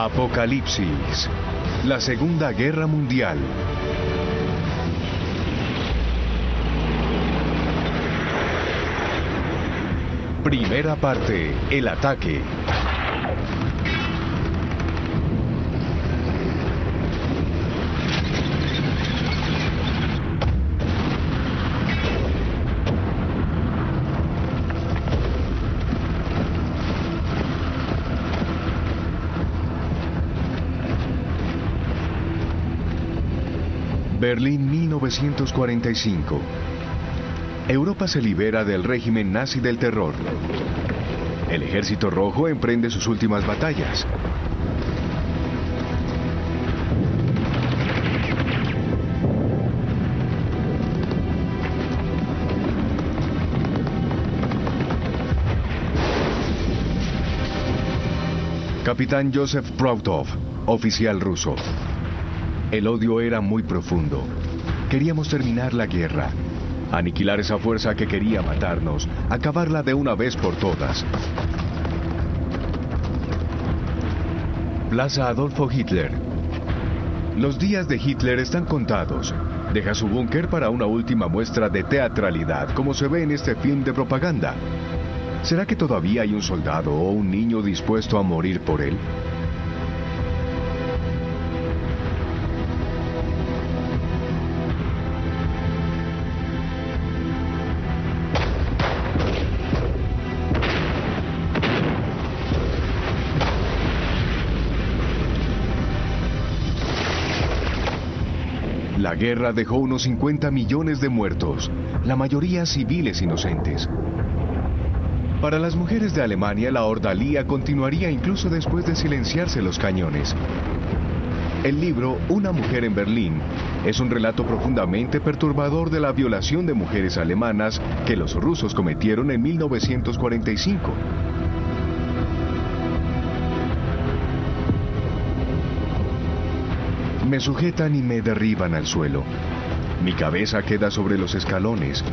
Apocalipsis. La Segunda Guerra Mundial. Primera parte. El ataque. Berlín, 1945. Europa se libera del régimen nazi del terror. El Ejército Rojo emprende sus últimas batallas. Capitán Joseph Proudhov, oficial ruso. El odio era muy profundo. Queríamos terminar la guerra, aniquilar esa fuerza que quería matarnos, acabarla de una vez por todas. Plaza Adolfo Hitler. Los días de Hitler están contados. Deja su búnker para una última muestra de teatralidad, como se ve en este film de propaganda. ¿Será que todavía hay un soldado o un niño dispuesto a morir por él? La guerra dejó unos 50 millones de muertos, la mayoría civiles inocentes. Para las mujeres de Alemania, la ordalía continuaría incluso después de silenciarse los cañones. El libro Una mujer en Berlín es un relato profundamente perturbador de la violación de mujeres alemanas que los rusos cometieron en 1945. Me sujetan y me derriban al suelo. Mi cabeza queda sobre los escalones.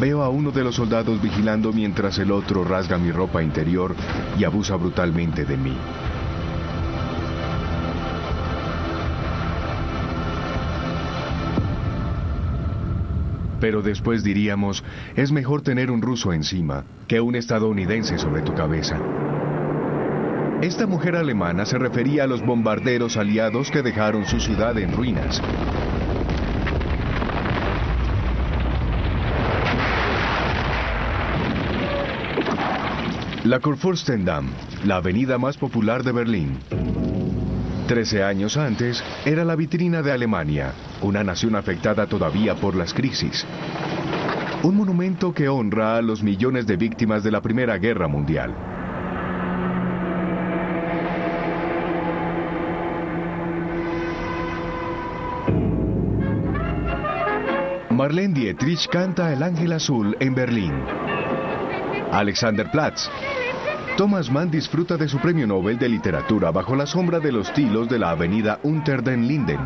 Veo a uno de los soldados vigilando mientras el otro rasga mi ropa interior y abusa brutalmente de mí. Pero después diríamos, es mejor tener un ruso encima que un estadounidense sobre tu cabeza. Esta mujer alemana se refería a los bombarderos aliados que dejaron su ciudad en ruinas. La Kurfürstendamm, la avenida más popular de Berlín. 13 años antes, era la vitrina de Alemania, una nación afectada todavía por las crisis. Un monumento que honra a los millones de víctimas de la Primera Guerra Mundial. Marlene Dietrich canta El Ángel Azul en Berlín. Alexanderplatz. Thomas Mann disfruta de su premio Nobel de Literatura bajo la sombra de los tilos de la avenida Unter den Linden.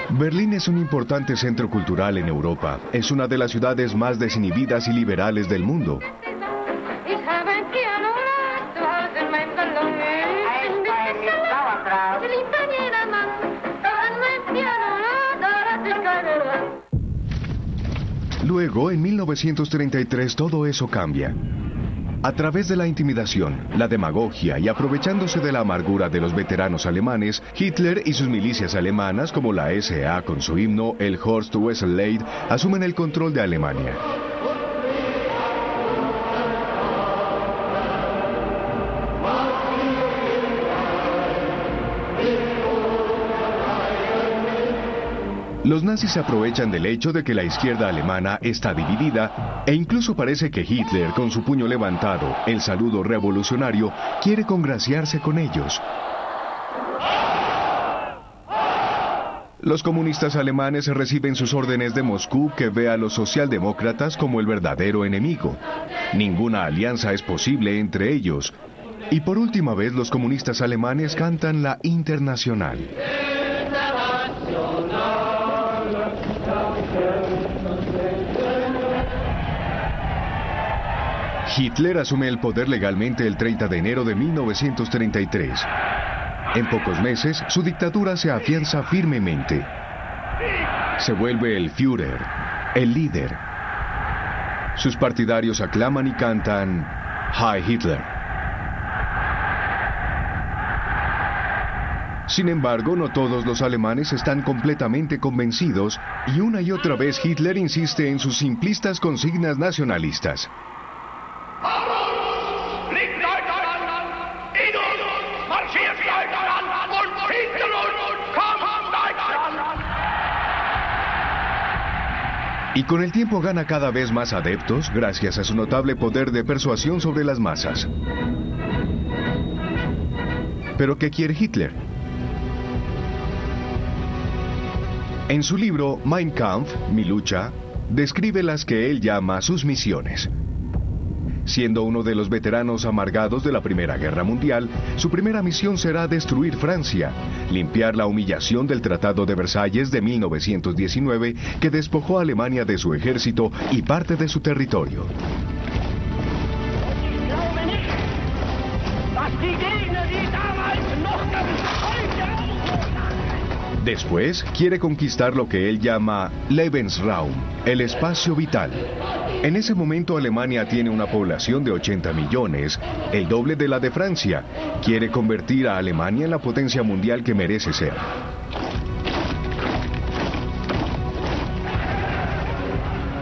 Berlín es un importante centro cultural en Europa. Es una de las ciudades más desinhibidas y liberales del mundo. Luego, en 1933, todo eso cambia. A través de la intimidación, la demagogia y aprovechándose de la amargura de los veteranos alemanes, Hitler y sus milicias alemanas, como la SA con su himno, el Horst Wessel Lied, asumen el control de Alemania. Los nazis se aprovechan del hecho de que la izquierda alemana está dividida e incluso parece que Hitler, con su puño levantado, el saludo revolucionario, quiere congraciarse con ellos. Los comunistas alemanes reciben sus órdenes de Moscú, que ve a los socialdemócratas como el verdadero enemigo. Ninguna alianza es posible entre ellos. Y por última vez los comunistas alemanes cantan la Internacional. Hitler asume el poder legalmente el 30 de enero de 1933. En pocos meses, su dictadura se afianza firmemente. Se vuelve el Führer, el líder. Sus partidarios aclaman y cantan Heil Hitler. Sin embargo, no todos los alemanes están completamente convencidos y una y otra vez Hitler insiste en sus simplistas consignas nacionalistas. Y con el tiempo gana cada vez más adeptos gracias a su notable poder de persuasión sobre las masas. ¿Pero qué quiere Hitler? En su libro Mein Kampf, Mi lucha, describe las que él llama sus misiones. Siendo uno de los veteranos amargados de la Primera Guerra Mundial, su primera misión será destruir Francia, limpiar la humillación del Tratado de Versalles de 1919 que despojó a Alemania de su ejército y parte de su territorio. Después, quiere conquistar lo que él llama Lebensraum, el espacio vital. En ese momento Alemania tiene una población de 80 millones, el doble de la de Francia. Quiere convertir a Alemania en la potencia mundial que merece ser.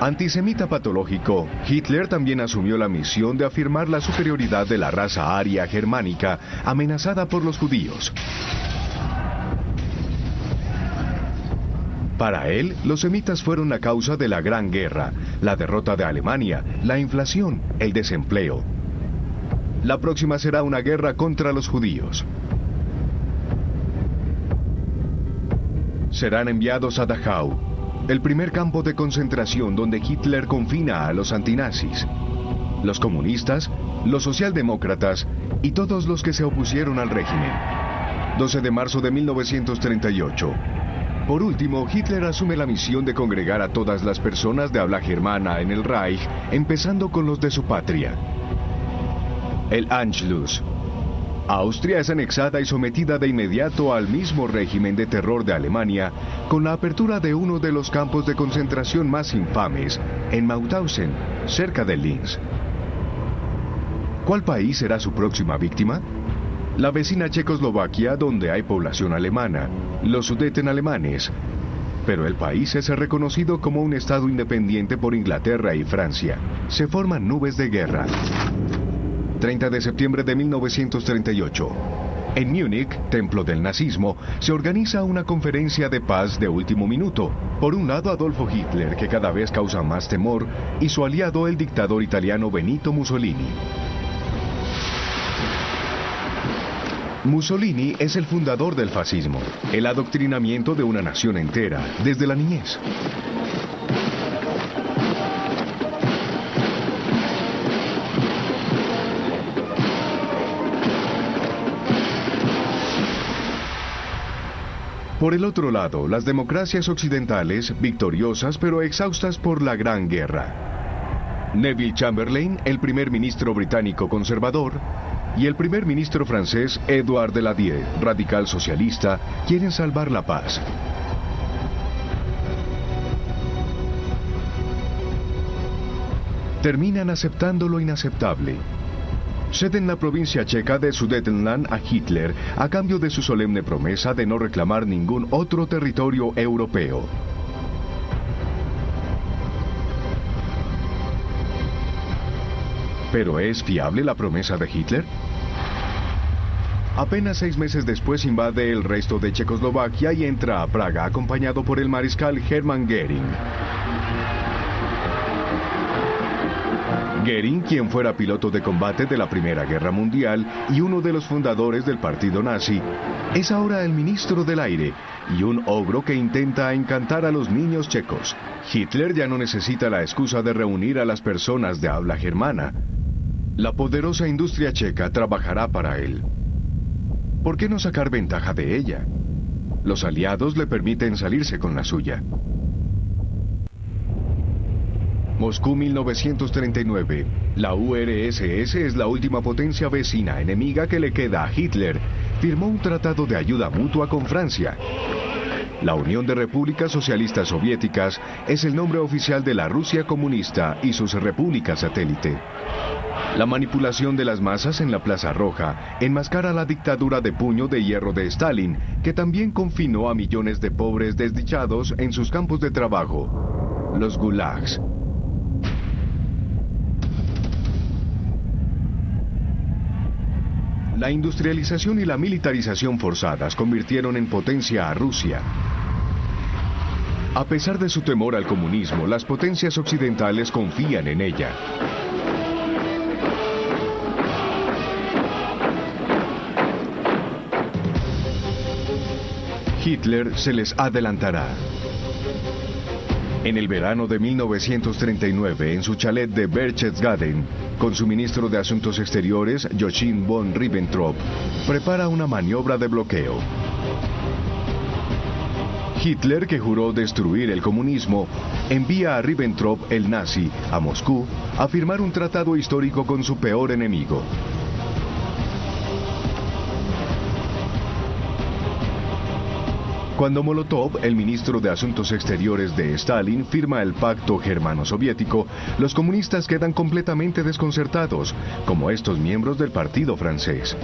Antisemita patológico, Hitler también asumió la misión de afirmar la superioridad de la raza aria germánica amenazada por los judíos. Para él, los semitas fueron la causa de la Gran Guerra, la derrota de Alemania, la inflación, el desempleo. La próxima será una guerra contra los judíos. Serán enviados a Dachau, el primer campo de concentración donde Hitler confina a los antinazis, los comunistas, los socialdemócratas y todos los que se opusieron al régimen. 12 de marzo de 1938. Por último, Hitler asume la misión de congregar a todas las personas de habla germana en el Reich, empezando con los de su patria. El Anschluss. Austria es anexada y sometida de inmediato al mismo régimen de terror de Alemania, con la apertura de uno de los campos de concentración más infames, en Mauthausen, cerca de Linz. ¿Cuál país será su próxima víctima? La vecina Checoslovaquia, donde hay población alemana, los Sudeten alemanes. Pero el país es reconocido como un estado independiente por Inglaterra y Francia. Se forman nubes de guerra. 30 de septiembre de 1938. En Múnich, templo del nazismo, se organiza una conferencia de paz de último minuto. Por un lado, Adolfo Hitler, que cada vez causa más temor, y su aliado, el dictador italiano Benito Mussolini. Mussolini es el fundador del fascismo, el adoctrinamiento de una nación entera, desde la niñez. Por el otro lado, las democracias occidentales, victoriosas pero exhaustas por la Gran Guerra. Neville Chamberlain, el primer ministro británico conservador, y el primer ministro francés Édouard Daladier, radical socialista, quieren salvar la paz. Terminan aceptando lo inaceptable. Ceden la provincia checa de Sudetenland a Hitler a cambio de su solemne promesa de no reclamar ningún otro territorio europeo. ¿Pero es fiable la promesa de Hitler? Apenas 6 meses después invade el resto de Checoslovaquia y entra a Praga acompañado por el mariscal Hermann Göring. Göring, quien fuera piloto de combate de la Primera Guerra Mundial y uno de los fundadores del partido nazi, es ahora el ministro del aire y un ogro que intenta encantar a los niños checos. Hitler ya no necesita la excusa de reunir a las personas de habla germana. La poderosa industria checa trabajará para él. ¿Por qué no sacar ventaja de ella? Los aliados le permiten salirse con la suya. Moscú 1939. La URSS es la última potencia vecina enemiga que le queda a Hitler. Firmó un tratado de ayuda mutua con Francia. La Unión de Repúblicas Socialistas Soviéticas es el nombre oficial de la Rusia comunista y sus repúblicas satélite. La manipulación de las masas en la Plaza Roja enmascara la dictadura de puño de hierro de Stalin, que también confinó a millones de pobres desdichados en sus campos de trabajo, los gulags. La industrialización y la militarización forzadas convirtieron en potencia a Rusia. A pesar de su temor al comunismo, las potencias occidentales confían en ella. Hitler se les adelantará. En el verano de 1939, en su chalet de Berchtesgaden, con su ministro de Asuntos Exteriores, Joachim von Ribbentrop, prepara una maniobra de bloqueo. Hitler, que juró destruir el comunismo, envía a Ribbentrop, el nazi, a Moscú a firmar un tratado histórico con su peor enemigo. Cuando Molotov, el ministro de Asuntos Exteriores de Stalin, firma el pacto germano-soviético, los comunistas quedan completamente desconcertados, como estos miembros del partido francés.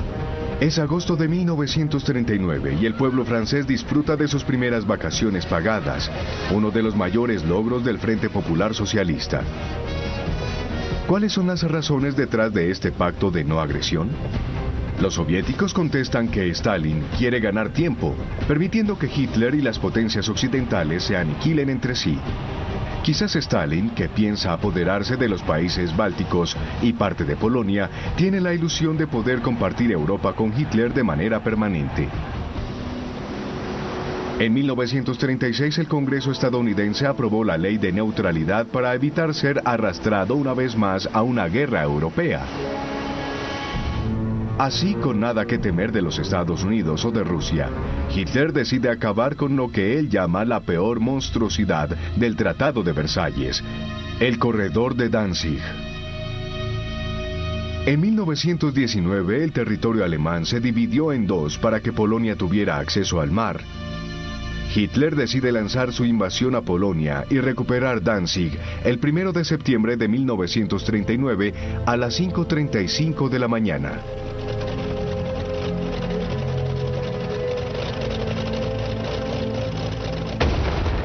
Es agosto de 1939 y el pueblo francés disfruta de sus primeras vacaciones pagadas, uno de los mayores logros del Frente Popular Socialista. ¿Cuáles son las razones detrás de este pacto de no agresión? Los soviéticos contestan que Stalin quiere ganar tiempo, permitiendo que Hitler y las potencias occidentales se aniquilen entre sí. Quizás Stalin, que piensa apoderarse de los países bálticos y parte de Polonia, tiene la ilusión de poder compartir Europa con Hitler de manera permanente. En 1936 el Congreso estadounidense aprobó la ley de neutralidad para evitar ser arrastrado una vez más a una guerra europea. Así, con nada que temer de los Estados Unidos o de Rusia, Hitler decide acabar con lo que él llama la peor monstruosidad del Tratado de Versalles, el corredor de Danzig. En 1919 el territorio alemán se dividió en dos para que Polonia tuviera acceso al mar. Hitler decide lanzar su invasión a Polonia y recuperar Danzig el 1 de septiembre de 1939 a las 5:35 de la mañana.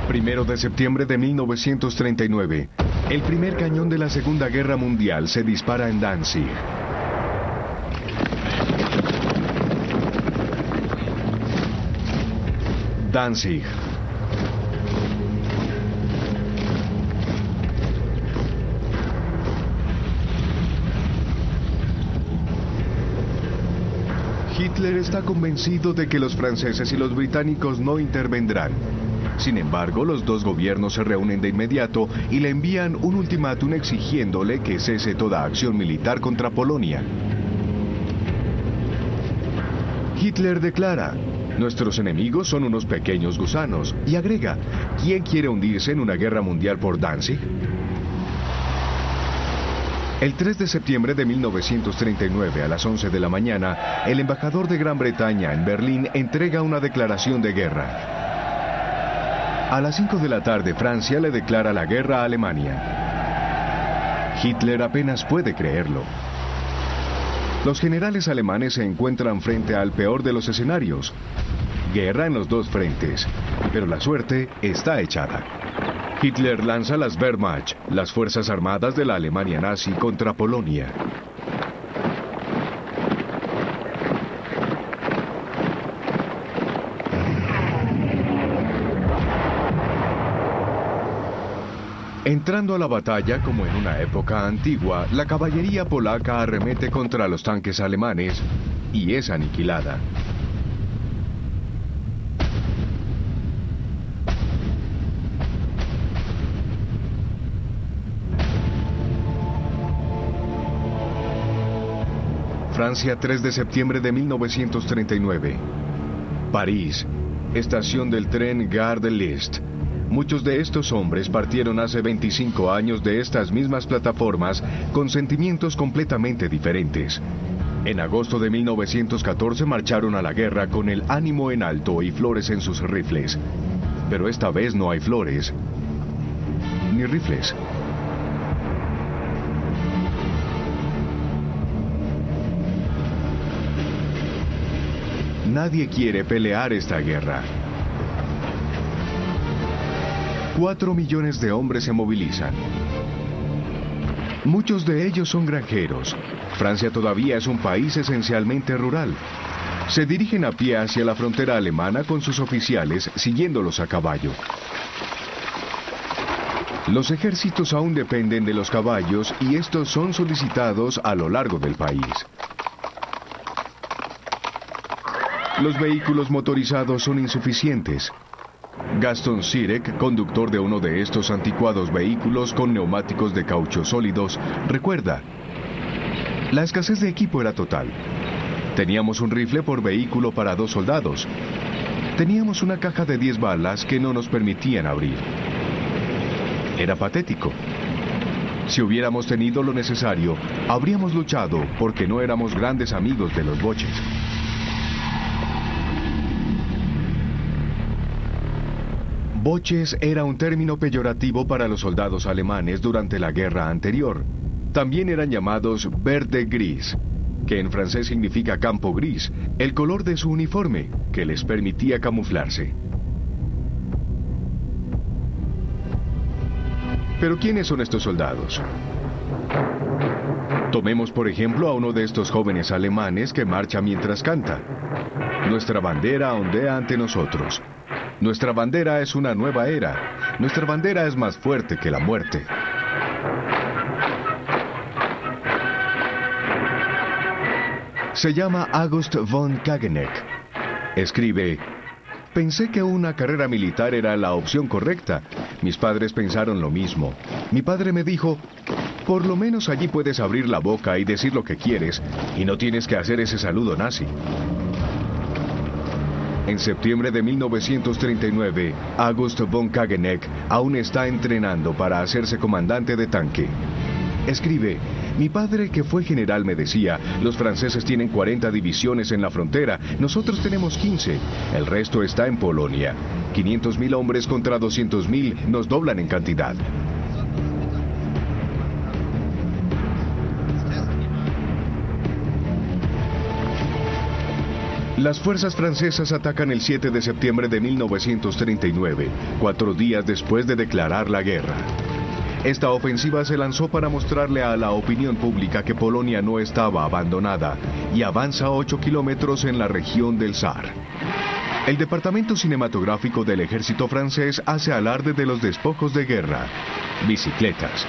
Primero de septiembre de 1939, el primer cañón de la Segunda Guerra Mundial se dispara en Danzig. Danzig. Hitler está convencido de que los franceses y los británicos no intervendrán. Sin embargo, los dos gobiernos se reúnen de inmediato y le envían un ultimátum exigiéndole que cese toda acción militar contra Polonia. Hitler declara: nuestros enemigos son unos pequeños gusanos, y agrega: ¿quién quiere hundirse en una guerra mundial por Danzig? El 3 de septiembre de 1939 a las 11 de la mañana, el embajador de Gran Bretaña en Berlín entrega una declaración de guerra. A las 5 de la tarde, Francia le declara la guerra a Alemania. Hitler apenas puede creerlo. Los generales alemanes se encuentran frente al peor de los escenarios: guerra en los dos frentes, pero la suerte está echada. Hitler lanza las Wehrmacht, las fuerzas armadas de la Alemania nazi, contra Polonia. Entrando a la batalla como en una época antigua, la caballería polaca arremete contra los tanques alemanes y es aniquilada. Francia, 3 de septiembre de 1939. París, estación del tren Gare de l'Est. Muchos de estos hombres partieron hace 25 años de estas mismas plataformas con sentimientos completamente diferentes. En agosto de 1914 marcharon a la guerra con el ánimo en alto y flores en sus rifles. Pero esta vez no hay flores ni rifles. Nadie quiere pelear esta guerra. 4 millones de hombres se movilizan. Muchos de ellos son granjeros. Francia todavía es un país esencialmente rural. Se dirigen a pie hacia la frontera alemana con sus oficiales, siguiéndolos a caballo. Los ejércitos aún dependen de los caballos y estos son solicitados a lo largo del país. Los vehículos motorizados son insuficientes. Gaston Sirek, conductor de uno de estos anticuados vehículos con neumáticos de caucho sólidos, recuerda: la escasez de equipo era total. Teníamos un rifle por vehículo para 2 soldados. Teníamos una caja de 10 balas que no nos permitían abrir. Era patético. Si hubiéramos tenido lo necesario, habríamos luchado porque no éramos grandes amigos de los boches. Boches era un término peyorativo para los soldados alemanes durante la guerra anterior. También eran llamados verde-gris, que en francés significa campo gris, el color de su uniforme, que les permitía camuflarse. Pero ¿quiénes son estos soldados? Tomemos por ejemplo a uno de estos jóvenes alemanes que marcha mientras canta. Nuestra bandera ondea ante nosotros. Nuestra bandera es una nueva era. Nuestra bandera es más fuerte que la muerte. Se llama August von Kageneck. Escribe: pensé que una carrera militar era la opción correcta. Mis padres pensaron lo mismo. Mi padre me dijo: por lo menos allí puedes abrir la boca y decir lo que quieres, y no tienes que hacer ese saludo nazi. En septiembre de 1939, August von Kageneck aún está entrenando para hacerse comandante de tanque. Escribe: mi padre, que fue general, me decía: los franceses tienen 40 divisiones en la frontera, nosotros tenemos 15, el resto está en Polonia. 500.000 hombres contra 200.000 nos doblan en cantidad. Las fuerzas francesas atacan el 7 de septiembre de 1939, 4 días después de declarar la guerra. Esta ofensiva se lanzó para mostrarle a la opinión pública que Polonia no estaba abandonada y avanza 8 kilómetros en la región del Saar. El departamento cinematográfico del ejército francés hace alarde de los despojos de guerra: bicicletas.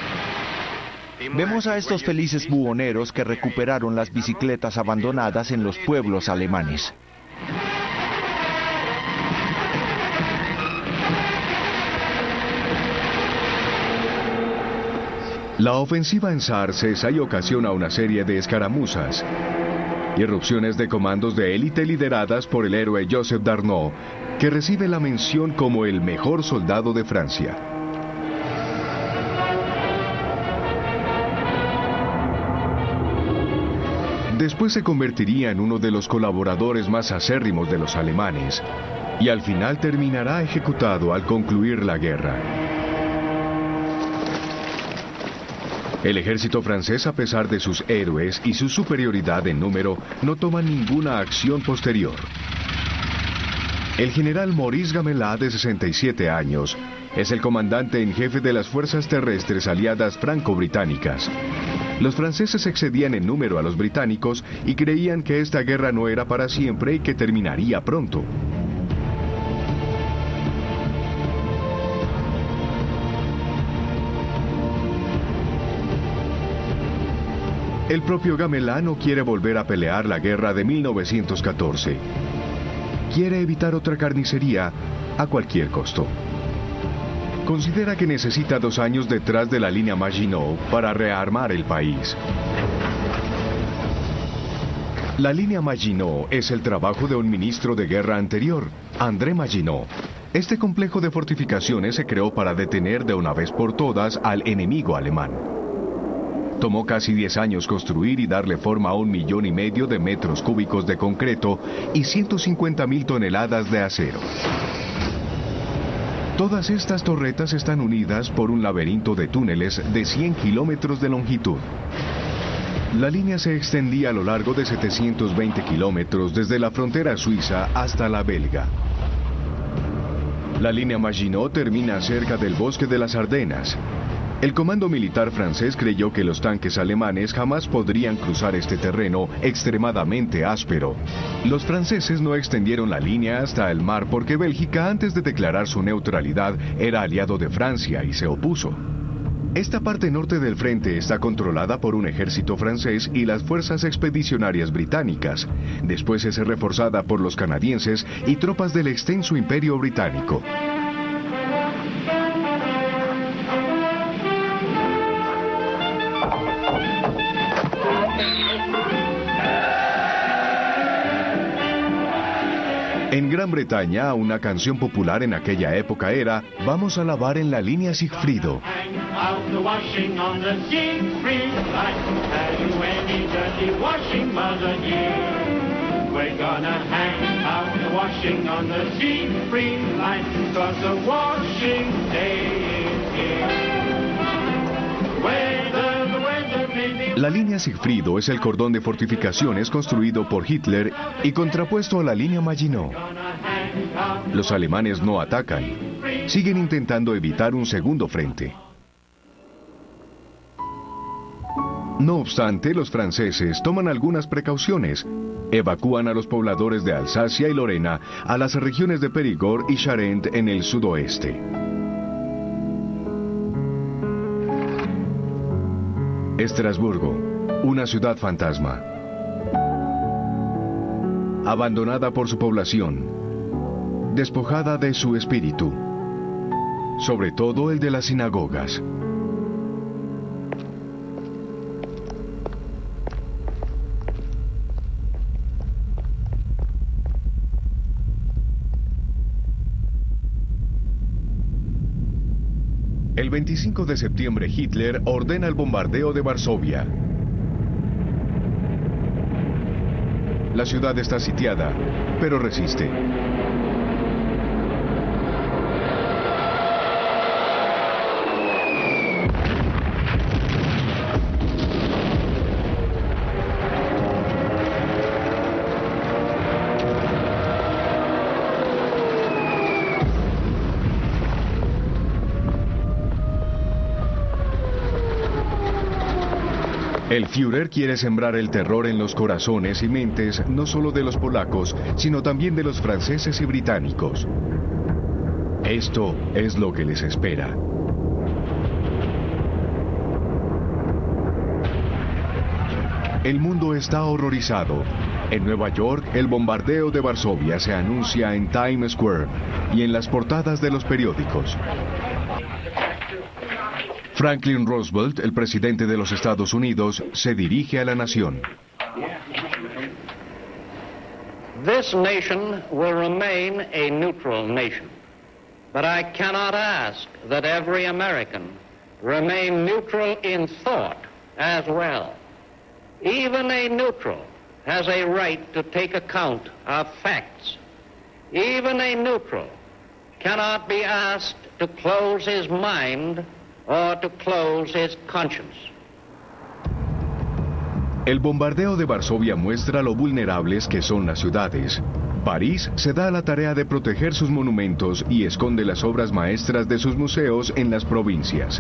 Vemos a estos felices buhoneros que recuperaron las bicicletas abandonadas en los pueblos alemanes. La ofensiva en Saar cesa y ocasiona una serie de escaramuzas. Irrupciones de comandos de élite lideradas por el héroe Joseph Darnaud, que recibe la mención como el mejor soldado de Francia. Después se convertiría en uno de los colaboradores más acérrimos de los alemanes, y al final terminará ejecutado al concluir la guerra. El ejército francés, a pesar de sus héroes y su superioridad en número, no toma ninguna acción posterior. El general Maurice Gamelin, de 67 años, es el comandante en jefe de las fuerzas terrestres aliadas franco-británicas. Los franceses excedían en número a los británicos y creían que esta guerra no era para siempre y que terminaría pronto. El propio Gamelin no quiere volver a pelear la guerra de 1914. Quiere evitar otra carnicería a cualquier costo. Considera que necesita 2 años detrás de la línea Maginot para rearmar el país. La línea Maginot es el trabajo de un ministro de guerra anterior, André Maginot. Este complejo de fortificaciones se creó para detener de una vez por todas al enemigo alemán. Tomó casi 10 años construir y darle forma a 1,5 millones de metros cúbicos de concreto y 150.000 toneladas de acero. Todas estas torretas están unidas por un laberinto de túneles de 100 kilómetros de longitud. La línea se extendía a lo largo de 720 kilómetros desde la frontera suiza hasta la belga. La línea Maginot termina cerca del bosque de las Ardenas. El comando militar francés creyó que los tanques alemanes jamás podrían cruzar este terreno extremadamente áspero. Los franceses no extendieron la línea hasta el mar porque Bélgica, antes de declarar su neutralidad, era aliado de Francia y se opuso. Esta parte norte del frente está controlada por un ejército francés y las fuerzas expedicionarias británicas. Después es reforzada por los canadienses y tropas del extenso imperio británico. En Gran Bretaña, una canción popular en aquella época era "Vamos a lavar en la línea Sigfrido". La línea Sigfrido es el cordón de fortificaciones construido por Hitler y contrapuesto a la línea Maginot. Los alemanes no atacan, siguen intentando evitar un segundo frente. No obstante, los franceses toman algunas precauciones. Evacúan a los pobladores de Alsacia y Lorena a las regiones de Périgord y Charente en el sudoeste. Estrasburgo, una ciudad fantasma. Abandonada por su población, despojada de su espíritu, sobre todo el de las sinagogas. El 25 de septiembre Hitler ordena el bombardeo de Varsovia. La ciudad está sitiada, pero resiste. El Führer quiere sembrar el terror en los corazones y mentes no solo de los polacos, sino también de los franceses y británicos. Esto es lo que les espera. El mundo está horrorizado. En Nueva York, el bombardeo de Varsovia se anuncia en Times Square y en las portadas de los periódicos. Franklin Roosevelt, el presidente de los Estados Unidos, se dirige a la nación. This nation will remain a neutral nation, but I cannot ask that every American remain neutral in thought as well. Even a neutral has a right to take account of facts. Even a neutral cannot be asked to close his mind or to close his conscience. El bombardeo de Varsovia muestra lo vulnerables que son las ciudades. París se da a la tarea de proteger sus monumentos y esconde las obras maestras de sus museos en las provincias.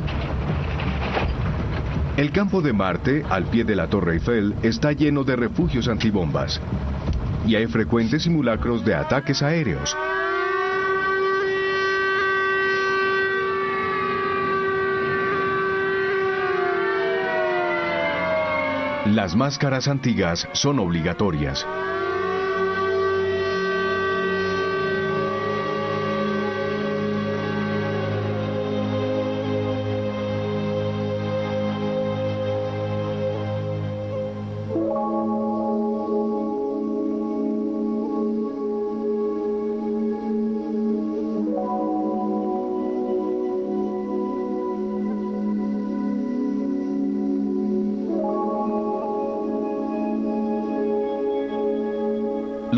El campo de Marte, al pie de la Torre Eiffel, está lleno de refugios antibombas. Y hay frecuentes simulacros de ataques aéreos. Las máscaras antiguas son obligatorias.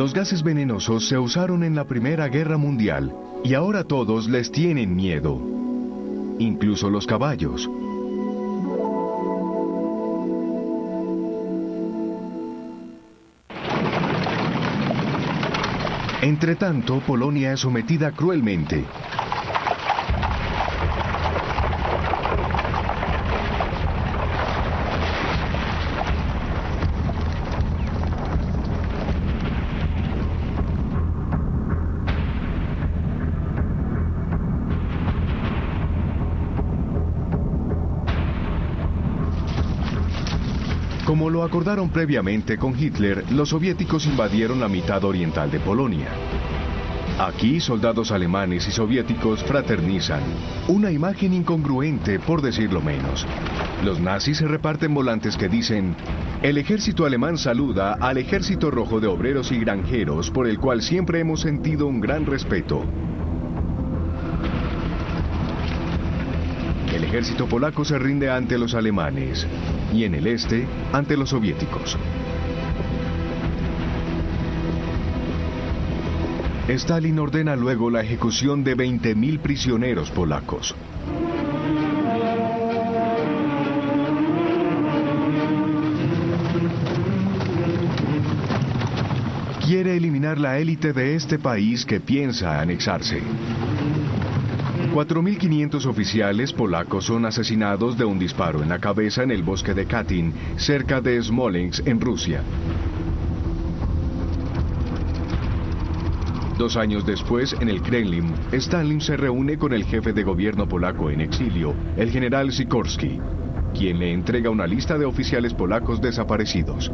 Los gases venenosos se usaron en la Primera Guerra Mundial y ahora todos les tienen miedo, incluso los caballos. Entretanto, Polonia es sometida cruelmente. Como lo acordaron previamente con Hitler, los soviéticos invadieron la mitad oriental de Polonia. Aquí, soldados alemanes y soviéticos fraternizan. Una imagen incongruente, por decirlo menos. Los nazis se reparten volantes que dicen: el ejército alemán saluda al ejército rojo de obreros y granjeros, por el cual siempre hemos sentido un gran respeto. El ejército polaco se rinde ante los alemanes y en el este ante los soviéticos. Stalin ordena luego la ejecución de 20.000 prisioneros polacos. Quiere eliminar la élite de este país que piensa anexarse. 4.500 oficiales polacos son asesinados de un disparo en la cabeza en el bosque de Katyn, cerca de Smolensk, en Rusia. 2 años después, en el Kremlin, Stalin se reúne con el jefe de gobierno polaco en exilio, el general Sikorski, quien le entrega una lista de oficiales polacos desaparecidos.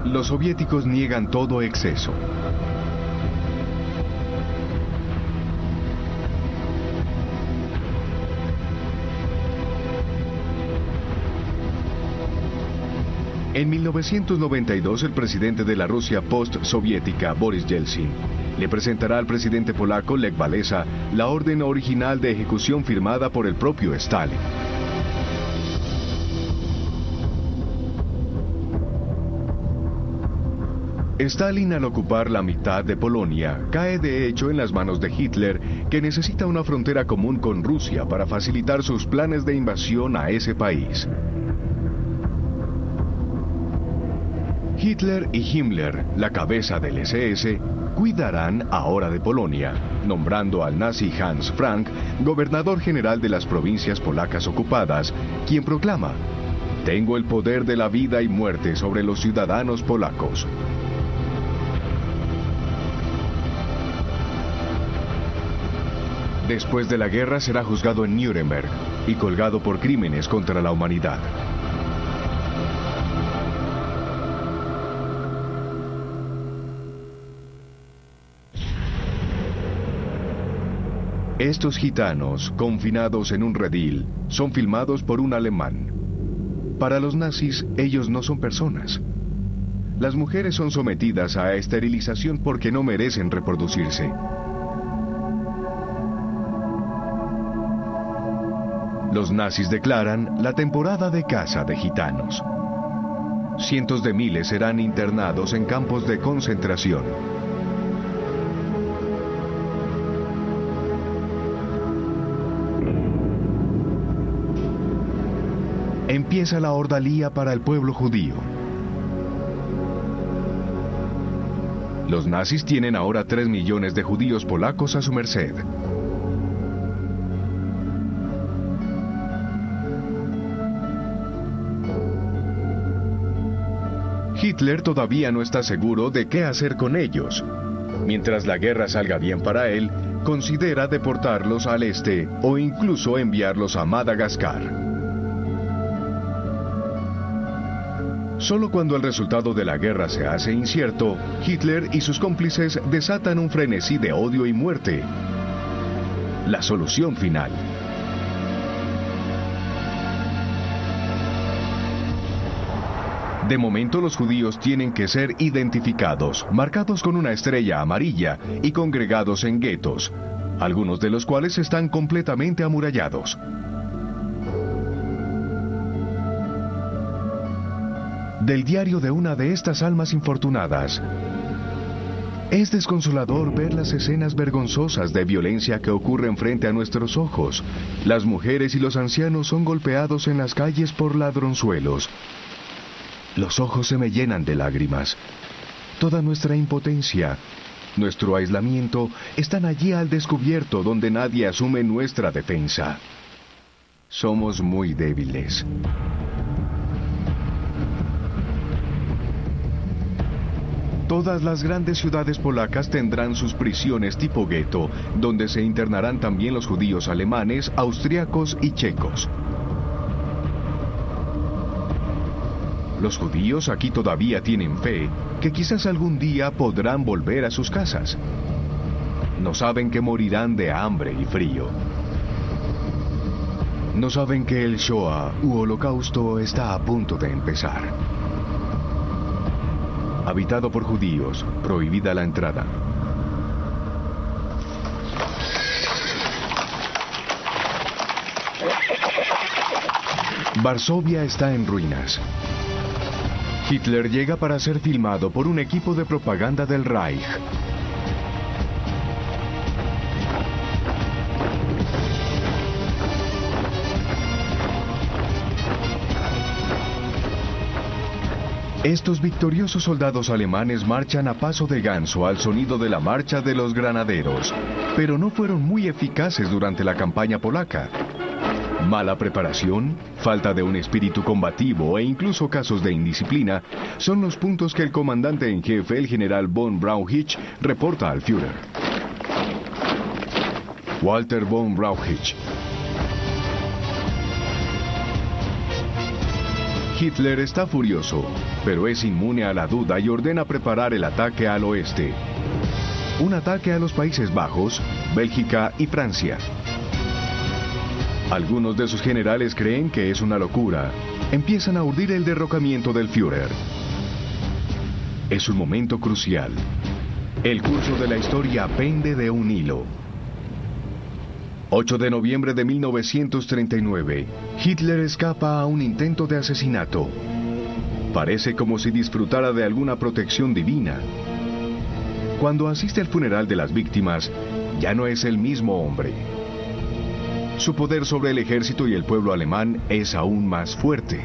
Los soviéticos niegan todo exceso. En 1992, el presidente de la Rusia post-soviética, Boris Yeltsin, le presentará al presidente polaco, Lech Walesa, la orden original de ejecución firmada por el propio Stalin. Stalin, al ocupar la mitad de Polonia, cae de hecho en las manos de Hitler, que necesita una frontera común con Rusia para facilitar sus planes de invasión a ese país. Hitler y Himmler, la cabeza del SS, cuidarán ahora de Polonia, nombrando al nazi Hans Frank gobernador general de las provincias polacas ocupadas, quien proclama: tengo el poder de la vida y muerte sobre los ciudadanos polacos. Después de la guerra será juzgado en Nuremberg y colgado por crímenes contra la humanidad. Estos gitanos, confinados en un redil, son filmados por un alemán. Para los nazis, ellos no son personas. Las mujeres son sometidas a esterilización porque no merecen reproducirse. Los nazis declaran la temporada de caza de gitanos. Cientos de miles serán internados en campos de concentración. Empieza la ordalía para el pueblo judío. Los nazis tienen ahora 3 millones de judíos polacos a su merced. Hitler todavía no está seguro de qué hacer con ellos. Mientras la guerra salga bien para él, considera deportarlos al este o incluso enviarlos a Madagascar. Solo cuando el resultado de la guerra se hace incierto, Hitler y sus cómplices desatan un frenesí de odio y muerte. La solución final. De momento, los judíos tienen que ser identificados, marcados con una estrella amarilla y congregados en guetos, algunos de los cuales están completamente amurallados. Del diario de una de estas almas infortunadas. Es desconsolador ver las escenas vergonzosas de violencia que ocurren frente a nuestros ojos. Las mujeres y los ancianos son golpeados en las calles por ladronzuelos. Los ojos se me llenan de lágrimas. Toda nuestra impotencia, nuestro aislamiento, están allí al descubierto donde nadie asume nuestra defensa. Somos muy débiles. Todas las grandes ciudades polacas tendrán sus prisiones tipo gueto, donde se internarán también los judíos alemanes, austriacos y checos. Los judíos aquí todavía tienen fe que quizás algún día podrán volver a sus casas. No saben que morirán de hambre y frío. No saben que el Shoah u Holocausto está a punto de empezar. Habitado por judíos, prohibida la entrada. Varsovia está en ruinas. Hitler llega para ser filmado por un equipo de propaganda del Reich. Estos victoriosos soldados alemanes marchan a paso de ganso al sonido de la marcha de los granaderos, pero no fueron muy eficaces durante la campaña polaca. Mala preparación, falta de un espíritu combativo e incluso casos de indisciplina son los puntos que el comandante en jefe, el general von Brauchitsch, reporta al Führer. Walter von Brauchitsch. Hitler está furioso, pero es inmune a la duda y ordena preparar el ataque al oeste. Un ataque a los Países Bajos, Bélgica y Francia. Algunos de sus generales creen que es una locura. Empiezan a urdir el derrocamiento del Führer. Es un momento crucial. El curso de la historia pende de un hilo. 8 de noviembre de 1939, Hitler escapa a un intento de asesinato. Parece como si disfrutara de alguna protección divina. Cuando asiste al funeral de las víctimas, ya no es el mismo hombre. Su poder sobre el ejército y el pueblo alemán es aún más fuerte.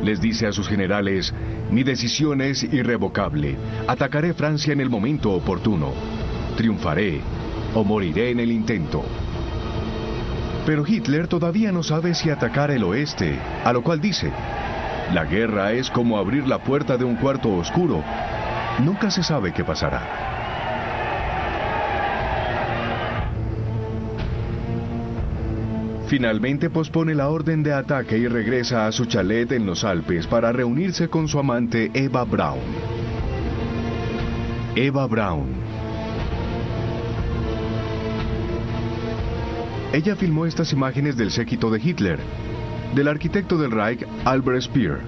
Les dice a sus generales: mi decisión es irrevocable. Atacaré Francia en el momento oportuno. Triunfaré o moriré en el intento. Pero Hitler todavía no sabe si atacar el oeste, a lo cual dice: la guerra es como abrir la puerta de un cuarto oscuro. Nunca se sabe qué pasará. Finalmente pospone la orden de ataque y regresa a su chalet en los Alpes para reunirse con su amante Eva Braun. Eva Braun. Ella filmó estas imágenes del séquito de Hitler, del arquitecto del Reich, Albert Speer,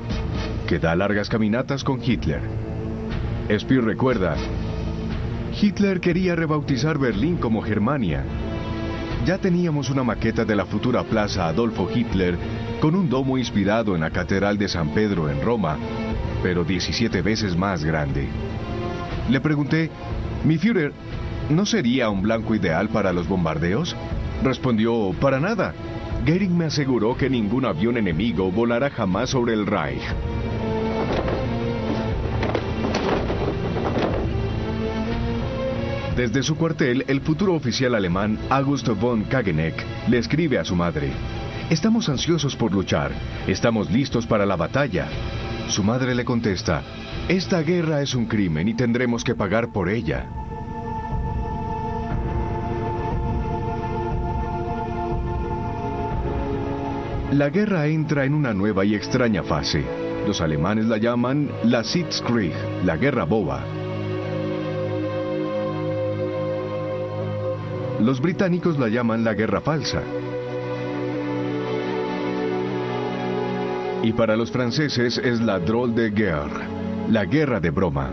que da largas caminatas con Hitler. Speer recuerda: Hitler quería rebautizar Berlín como Germania. Ya teníamos una maqueta de la futura Plaza Adolfo Hitler con un domo inspirado en la Catedral de San Pedro en Roma, pero 17 veces más grande. Le pregunté: mi Führer, ¿no sería un blanco ideal para los bombardeos? Respondió: para nada. Goering me aseguró que ningún avión enemigo volará jamás sobre el Reich. Desde su cuartel, el futuro oficial alemán August von Kageneck le escribe a su madre: estamos ansiosos por luchar, estamos listos para la batalla. Su madre le contesta: esta guerra es un crimen y tendremos que pagar por ella. La guerra entra en una nueva y extraña fase. Los alemanes la llaman la Sitzkrieg, la guerra boba. Los británicos la llaman la guerra falsa. Y para los franceses es la drôle de guerre, la guerra de broma.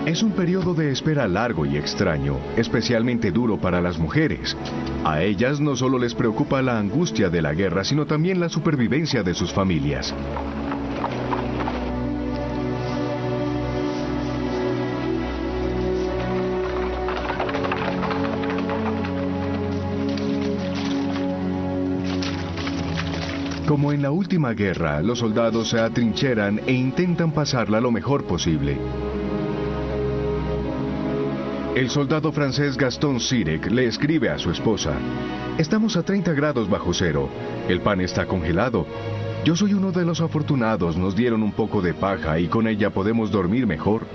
Es un periodo de espera largo y extraño, especialmente duro para las mujeres. A ellas no solo les preocupa la angustia de la guerra, sino también la supervivencia de sus familias. Como en la última guerra, los soldados se atrincheran e intentan pasarla lo mejor posible. El soldado francés Gaston Sirek le escribe a su esposa: «Estamos a 30 grados bajo cero. El pan está congelado. Yo soy uno de los afortunados, nos dieron un poco de paja y con ella podemos dormir mejor».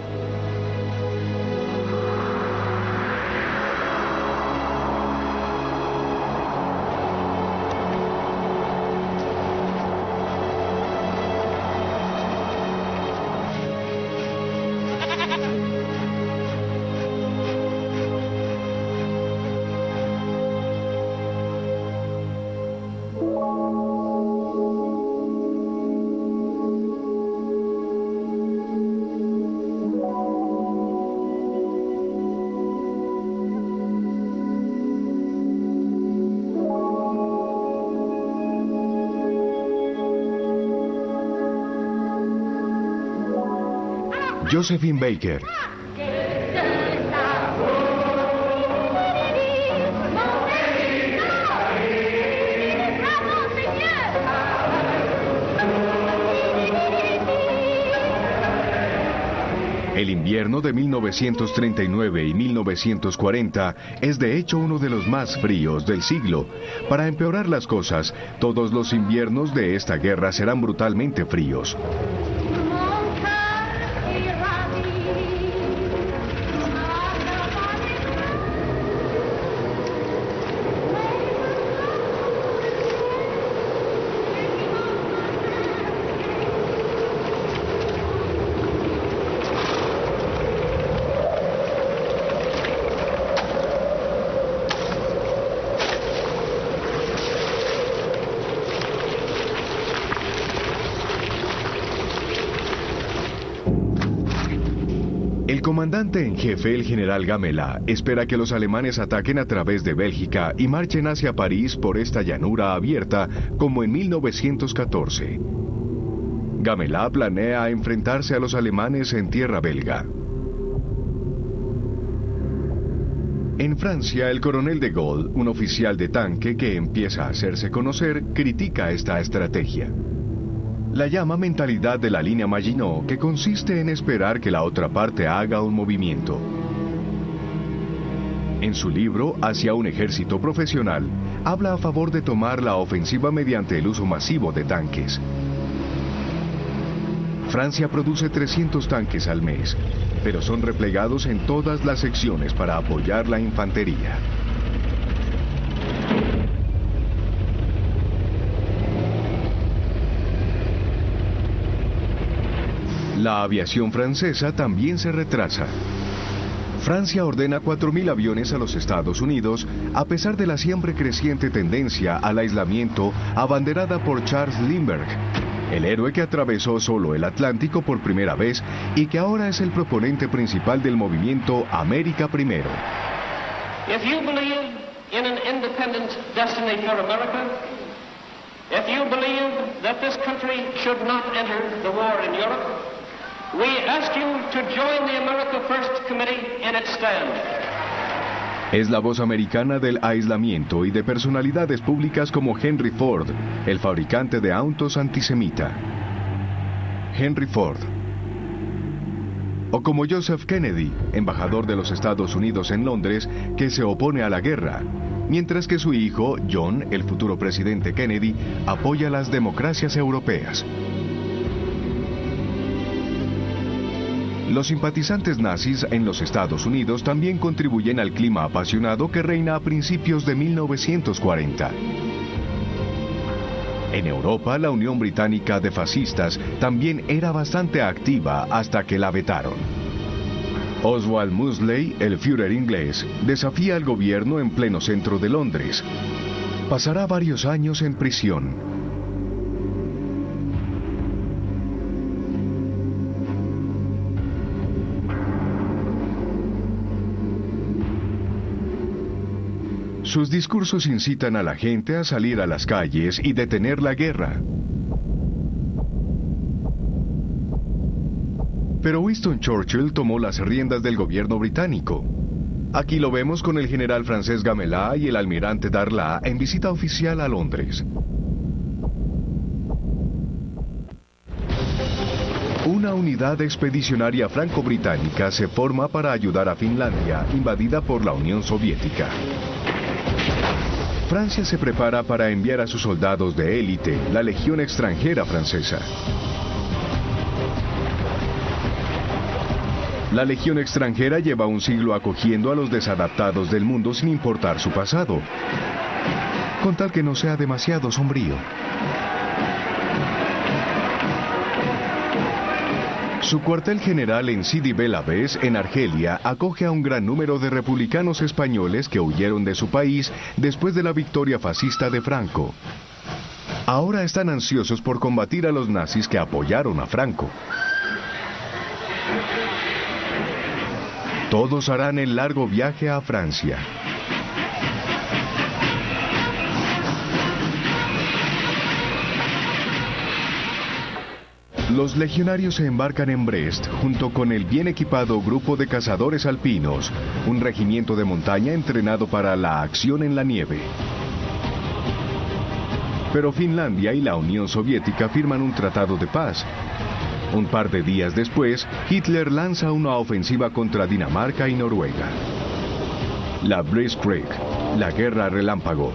Josephine Baker. El invierno de 1939 y 1940 es de hecho uno de los más fríos del siglo. Para empeorar las cosas, todos los inviernos de esta guerra serán brutalmente fríos. El comandante en jefe, el general Gamelin, espera que los alemanes ataquen a través de Bélgica y marchen hacia París por esta llanura abierta como en 1914. Gamelin planea enfrentarse a los alemanes en tierra belga. En Francia, el coronel de Gaulle, un oficial de tanque que empieza a hacerse conocer, critica esta estrategia. La llama mentalidad de la línea Maginot, que consiste en esperar que la otra parte haga un movimiento. En su libro, Hacia un ejército profesional, habla a favor de tomar la ofensiva mediante el uso masivo de tanques. Francia produce 300 tanques al mes, pero son replegados en todas las secciones para apoyar la infantería. La aviación francesa también se retrasa. Francia ordena 4.000 aviones a los Estados Unidos, a pesar de la siempre creciente tendencia al aislamiento abanderada por Charles Lindbergh, el héroe que atravesó solo el Atlántico por primera vez y que ahora es el proponente principal del movimiento América Primero. If you believe in an independent destiny for America, if you believe that this country should not enter the war in Europe, we ask you to join the America First Committee in its stand. Es la voz americana del aislamiento y de personalidades públicas como Henry Ford, el fabricante de autos antisemita. Henry Ford. O como Joseph Kennedy, embajador de los Estados Unidos en Londres, que se opone a la guerra, mientras que su hijo, John, el futuro presidente Kennedy, apoya las democracias europeas. Los simpatizantes nazis en los Estados Unidos también contribuyen al clima apasionado que reina a principios de 1940. En Europa, la Unión Británica de Fascistas también era bastante activa hasta que la vetaron. Oswald Mosley, el Führer inglés, desafía al gobierno en pleno centro de Londres. Pasará varios años en prisión. Sus discursos incitan a la gente a salir a las calles y detener la guerra. Pero Winston Churchill tomó las riendas del gobierno británico. Aquí lo vemos con el general francés Gamelin y el almirante Darlan en visita oficial a Londres. Una unidad expedicionaria franco-británica se forma para ayudar a Finlandia, invadida por la Unión Soviética. Francia se prepara para enviar a sus soldados de élite, la Legión Extranjera Francesa. La Legión Extranjera lleva un siglo acogiendo a los desadaptados del mundo sin importar su pasado, con tal que no sea demasiado sombrío. Su cuartel general en Sidi Bel Abbes, en Argelia, acoge a un gran número de republicanos españoles que huyeron de su país después de la victoria fascista de Franco. Ahora están ansiosos por combatir a los nazis que apoyaron a Franco. Todos harán el largo viaje a Francia. Los legionarios se embarcan en Brest junto con el bien equipado grupo de cazadores alpinos, un regimiento de montaña entrenado para la acción en la nieve. Pero Finlandia y la Unión Soviética firman un tratado de paz. Un par de días después, Hitler lanza una ofensiva contra Dinamarca y Noruega. La Blitzkrieg, la guerra relámpago.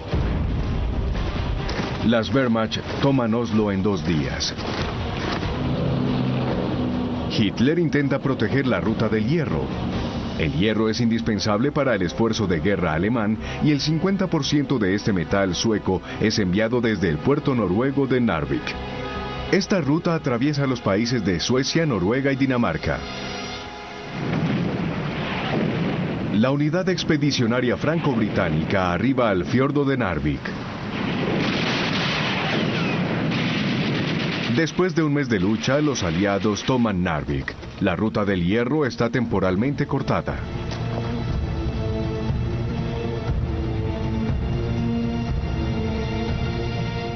Las Wehrmacht toman Oslo en 2 días. Hitler intenta proteger la ruta del hierro. El hierro es indispensable para el esfuerzo de guerra alemán y el 50% de este metal sueco es enviado desde el puerto noruego de Narvik. Esta ruta atraviesa los países de Suecia, Noruega y Dinamarca. La unidad expedicionaria franco-británica arriba al fiordo de Narvik. Después de un mes de lucha, los aliados toman Narvik. La ruta del hierro está temporalmente cortada.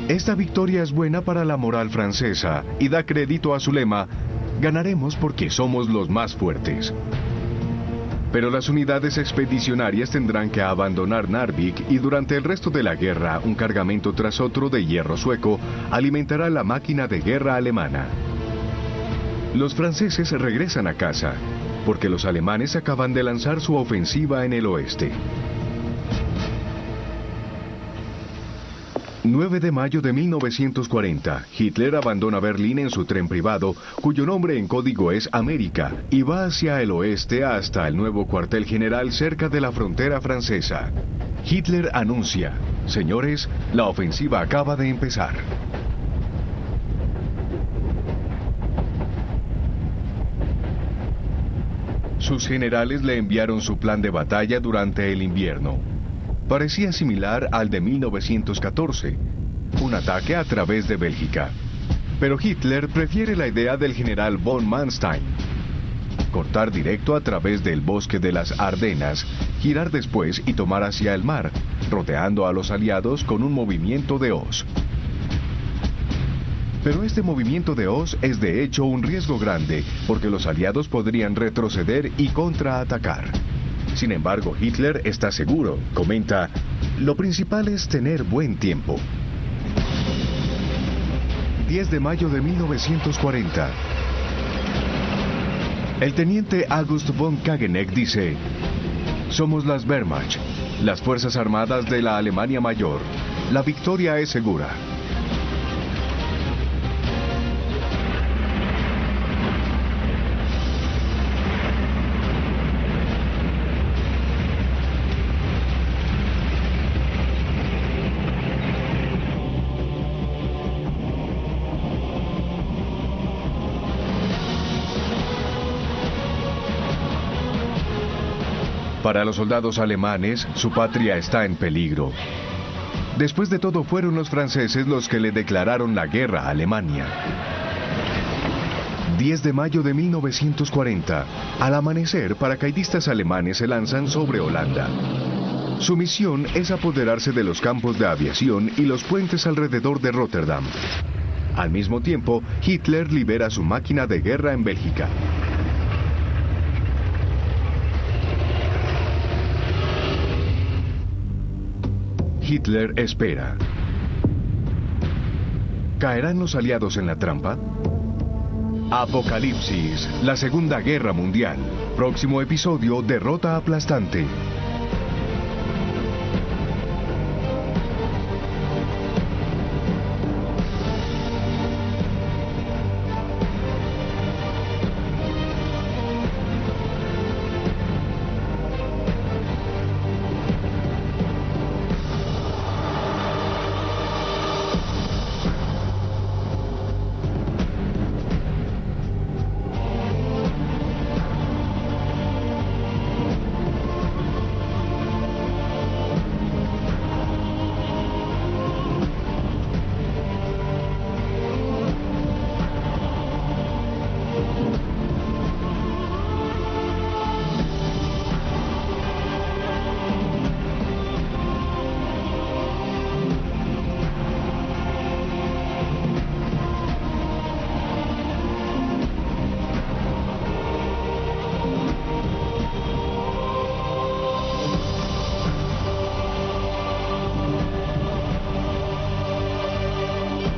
Esta victoria es buena para la moral francesa y da crédito a su lema, ganaremos porque somos los más fuertes. Pero las unidades expedicionarias tendrán que abandonar Narvik y durante el resto de la guerra, un cargamento tras otro de hierro sueco alimentará la máquina de guerra alemana. Los franceses regresan a casa, porque los alemanes acaban de lanzar su ofensiva en el oeste. 9 de mayo de 1940, Hitler abandona Berlín en su tren privado, cuyo nombre en código es América, y va hacia el oeste hasta el nuevo cuartel general cerca de la frontera francesa. Hitler anuncia, señores, la ofensiva acaba de empezar. Sus generales le enviaron su plan de batalla durante el invierno. Parecía similar al de 1914, un ataque a través de Bélgica. Pero Hitler prefiere la idea del general von Manstein. Cortar directo a través del bosque de las Ardenas, girar después y tomar hacia el mar, rodeando a los aliados con un movimiento de hoz. Pero este movimiento de hoz es de hecho un riesgo grande, porque los aliados podrían retroceder y contraatacar. Sin embargo, Hitler está seguro, comenta, lo principal es tener buen tiempo. 10 de mayo de 1940. El teniente August von Kageneck dice, somos las Wehrmacht, las Fuerzas Armadas de la Alemania Mayor. La victoria es segura. Para los soldados alemanes, su patria está en peligro. Después de todo, fueron los franceses los que le declararon la guerra a Alemania. 10 de mayo de 1940. Al amanecer, paracaidistas alemanes se lanzan sobre Holanda. Su misión es apoderarse de los campos de aviación y los puentes alrededor de Rotterdam. Al mismo tiempo, Hitler libera su máquina de guerra en Bélgica. Hitler espera. ¿Caerán los aliados en la trampa? Apocalipsis, la Segunda Guerra Mundial. Próximo episodio, derrota aplastante.